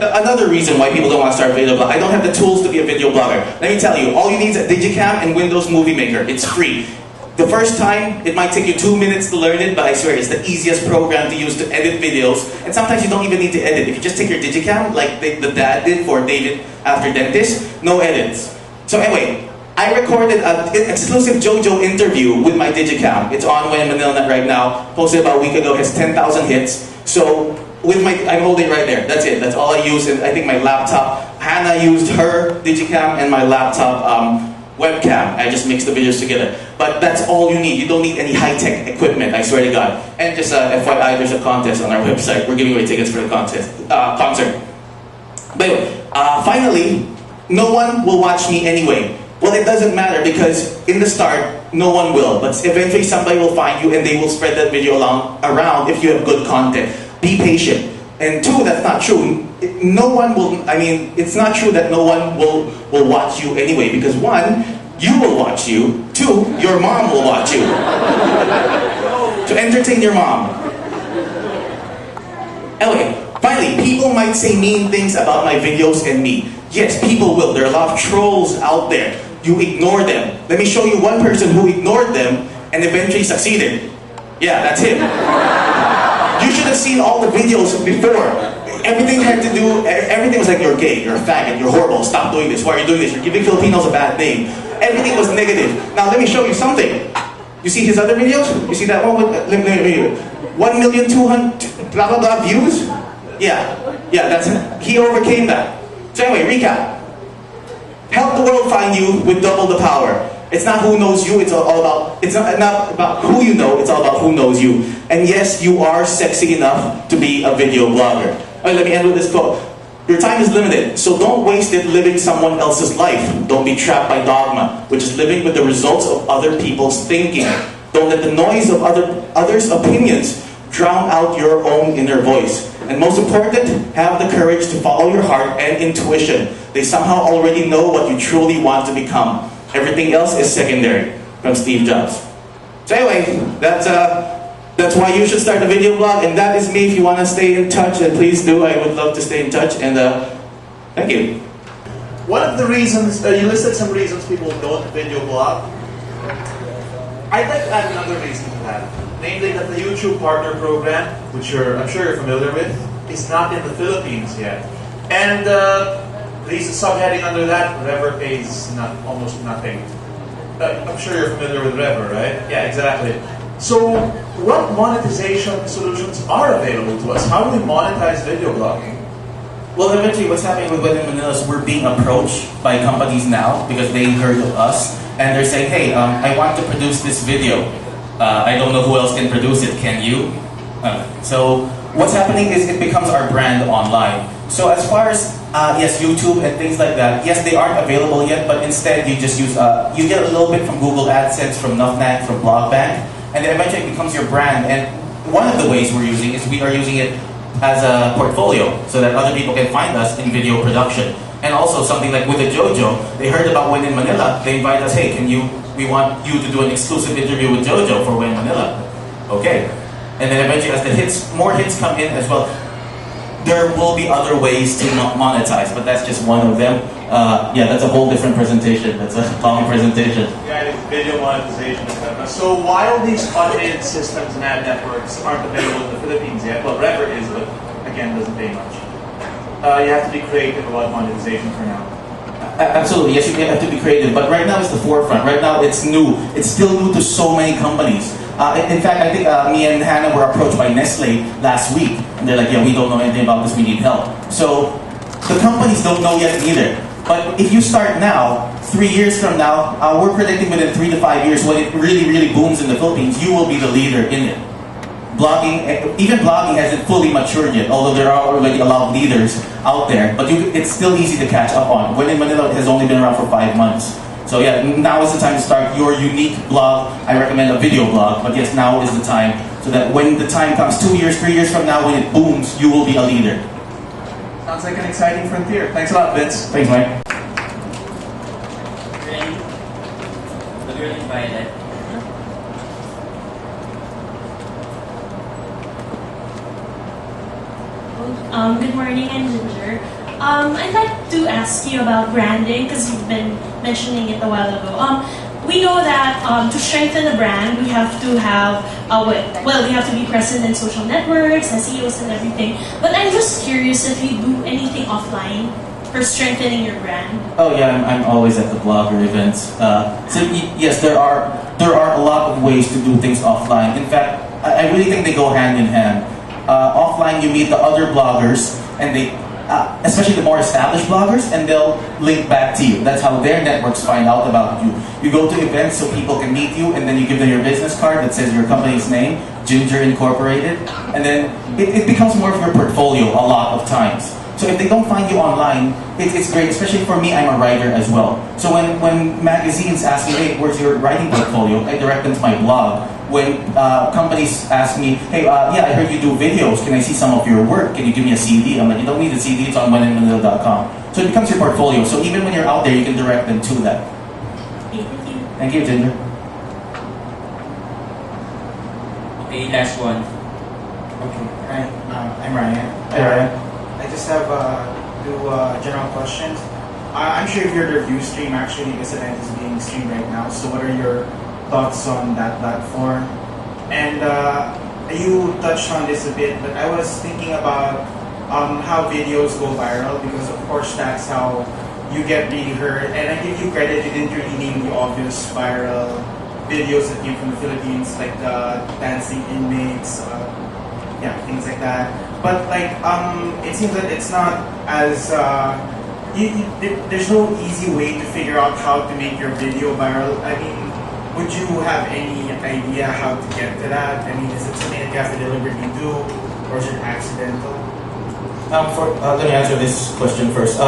another reason why people don't want to start a video blog. I don't have the tools to be a video blogger. Let me tell you, all you need is a Digicam and Windows Movie Maker. It's free. The first time, it might take you 2 minutes to learn it, but I swear it's the easiest program to use to edit videos. And sometimes you don't even need to edit. If you just take your Digicam, like the dad did for David after Dentist, no edits. So anyway, I recorded an exclusive JoJo interview with my Digicam. It's on When in Manila right now. Posted about a week ago. Has 10,000 hits. So with my, I'm holding right there. That's it. That's all I use. And I think my laptop. Hannah used her Digicam and my laptop webcam. I just mixed the videos together. But that's all you need. You don't need any high-tech equipment. I swear to God. And just FYI, there's a contest on our website. We're giving away tickets for the contest concert. But finally, no one will watch me anyway. Well, it doesn't matter because in the start, no one will. But eventually somebody will find you and they will spread that video around if you have good content. Be patient. And two, that's not true. No one will, I mean, it's not true that no one will watch you anyway. Because one, you will watch you. Two, your mom will watch you. To entertain your mom. Anyway, finally, people might say mean things about my videos and me. Yes, people will. There are a lot of trolls out there. You ignore them. Let me show you one person who ignored them and eventually succeeded. Yeah, that's him. You should have seen all the videos before. Everything had to do, everything was like, you're gay, you're a faggot, you're horrible, stop doing this, why are you doing this? You're giving Filipinos a bad name. Everything was negative. Now let me show you something. You see his other videos? You see that one with, 1,200,000 blah blah blah views? Yeah, that's it. He overcame that. So anyway, recap. Help the world find you with double the power. It's not who knows you, it's all about, it's not about who you know, it's all about who knows you. And yes, you are sexy enough to be a video blogger. Alright, let me end with this quote. Your time is limited, so don't waste it living someone else's life. Don't be trapped by dogma, which is living with the results of other people's thinking. Don't let the noise of others' opinions drown out your own inner voice. And most important, have the courage to follow your heart and intuition. They somehow already know what you truly want to become. Everything else is secondary. From Steve Jobs. So anyway, that's why you should start a video blog, and that is me. If you want to stay in touch, and please do. I would love to stay in touch, and thank you. One of the reasons, you listed some reasons people don't video blog. I'd like to add another reason to that. Namely that the YouTube Partner Program, which I'm sure you're familiar with, is not in the Philippines yet. And there's a subheading under that, Rever pays almost nothing. I'm sure you're familiar with Rever, right? Yeah, exactly. So, what monetization solutions are available to us? How do we monetize video blogging? Well, eventually what's happening with When in Manila is we're being approached by companies now because they heard of us and they're saying, hey, I want to produce this video. I don't know who else can produce it, can you? So what's happening is it becomes our brand online. So as far as, yes, YouTube and things like that, yes, they aren't available yet, but instead you just use, you get a little bit from Google AdSense, from Nuffnack, from Blogbank, and then eventually it becomes your brand. And one of the ways we're using is we are using it as a portfolio so that other people can find us in video production. And also something like with the JoJo, they heard about When in Manila, they invite us, hey, we want you to do an exclusive interview with JoJo for When in Manila. Okay. And then eventually as more hits come in as well, there will be other ways to monetize, but that's just one of them. Yeah, that's a whole different presentation. That's a long presentation. Yeah, it's video monetization, etc. So while these automated systems and ad networks aren't available in the Philippines yet, well, Rever is, but again, doesn't pay much. You have to be creative about monetization for now. Absolutely, yes, you have to be creative, but right now it's the forefront. Right now it's new. It's still new to so many companies. In fact, I think me and Hannah were approached by Nestle last week, and they're like, yeah, we don't know anything about this, we need help. So the companies don't know yet either. But if you start now, 3 years from now, we're predicting within 3 to 5 years when it really, really booms in the Philippines, you will be the leader in it. Blogging, even blogging hasn't fully matured yet, although there are already a lot of leaders out there, but it's still easy to catch up on. When in Manila has only been around for 5 months. So yeah, now is the time to start your unique blog. I recommend a video blog, but yes, now is the time, so that when the time comes 2 years, 3 years from now, when it booms, you will be a leader. Sounds like an exciting frontier. Thanks a lot, Vince. Thanks, Mike. The girl invited. Good morning, I'm Ginger. I'd like to ask you about branding because you've been mentioning it a while ago. We know that to strengthen a brand, we have to have we have to be present in social networks, SEOs, and everything. But I'm just curious if you do anything offline for strengthening your brand. Oh yeah, I'm always at the blogger events. Yes, there are a lot of ways to do things offline. In fact, I really think they go hand in hand. Offline, you meet the other bloggers, and they, especially the more established bloggers, and they'll link back to you. That's how their networks find out about you. You go to events so people can meet you, and then you give them your business card that says your company's name, Ginger Incorporated, and then it becomes more of your portfolio a lot of times. So if they don't find you online, it's great, especially for me, I'm a writer as well. So when magazines ask me, hey, where's your writing portfolio? I direct them to my blog. When companies ask me, hey, yeah, I heard you do videos, can I see some of your work? Can you give me a CD? I'm like, you don't need a CD, it's on OneInManila.com. So it becomes your portfolio. So even when you're out there, you can direct them to that. Okay, thank you. Thank you, Ginger. Okay, last one. Okay, hi, I'm Ryan. Hi, Ryan. I just have two general questions. I'm sure you've heard of Ustream. Actually, this event is being streamed right now. So, what are your thoughts on that platform? And you touched on this a bit, but I was thinking about how videos go viral because, of course, that's how you get really heard. And I give you credit; you didn't really name the obvious viral videos that came from the Philippines, like the dancing inmates, things like that. But like, it seems that it's not as there's no easy way to figure out how to make your video viral. I mean, would you have any idea how to get to that? I mean, is it something that you have to deliberately do, or is it accidental? Let me answer this question first.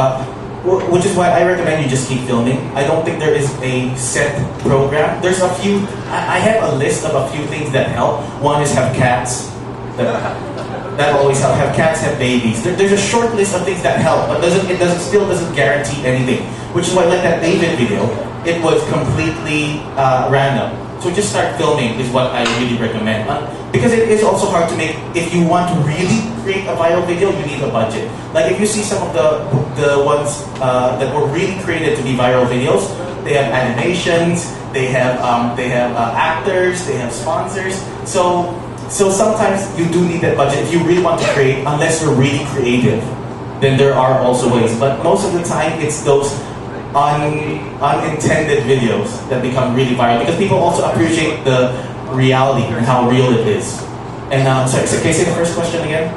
Which is why I recommend you just keep filming. I don't think there is a set program. There's a few. I have a list of a few things that help. One is have cats. That always help. Have cats, have babies. There's a short list of things that help, but it still doesn't guarantee anything. Which is why, like that David video, it was completely random. So just start filming is what I really recommend. Because it is also hard to make. If you want to really create a viral video, you need a budget. Like if you see some of the ones that were really created to be viral videos, they have animations, they have actors, they have sponsors. So sometimes you do need that budget if you really want to create, unless you're really creative. Then there are also ways. But most of the time, it's those unintended videos that become really viral because people also appreciate the reality and how real it is. And sorry, so can you say the first question again?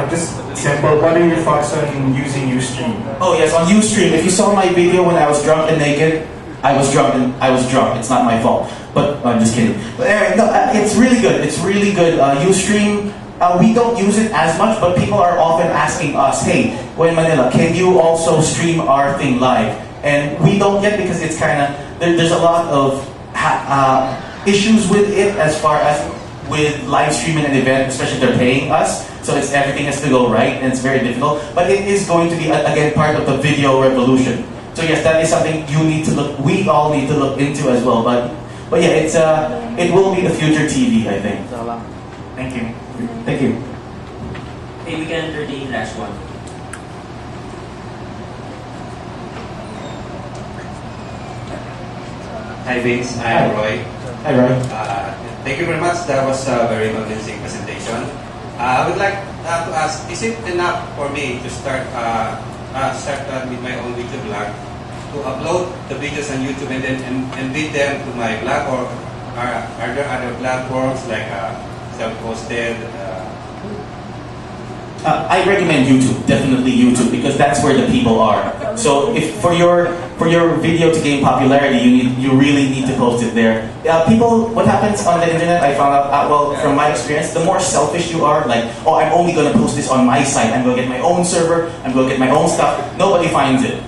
Just simple. What are your thoughts on using Ustream? Oh yes, on Ustream. If you saw my video when I was drunk and naked, I was drunk. It's not my fault. But I'm just kidding. But anyway, no, it's really good. It's really good. Ustream, we don't use it as much, but people are often asking us, hey, when Manila, can you also stream our thing live? And we don't yet because it's kind of, there's a lot of issues with it as far as with live streaming an event, especially if they're paying us. So everything has to go right, and it's very difficult. But it is going to be, again, part of the video revolution. So yes, that is something we all need to look into as well. But yeah, it will be the future TV, I think. Thank you. Thank you. Okay, we can enter the last one. Hi Vince, I am Roy. Hi, Roy. Thank you very much. That was a very convincing presentation. I would like to ask, is it enough for me to start with my own video blog, to upload the videos on YouTube and then embed them to my blog, or are there other platforms like self-hosted? I recommend YouTube, definitely YouTube, because that's where the people are. So if for your video to gain popularity, you really need to post it there. What happens on the internet, I found out, from my experience, the more selfish you are, like, oh, I'm only going to post this on my site, I'm going to get my own server, I'm going to get my own stuff, nobody finds it.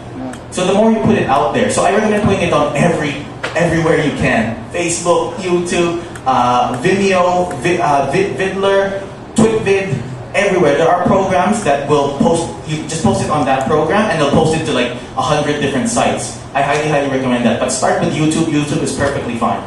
So the more you put it out there, so I recommend putting it on everywhere you can. Facebook, YouTube, Vimeo, Vidler, TwitVid, everywhere. There are programs that will post, you just post it on that program and they'll post it to like 100 different sites. I highly recommend that. But start with YouTube. YouTube is perfectly fine.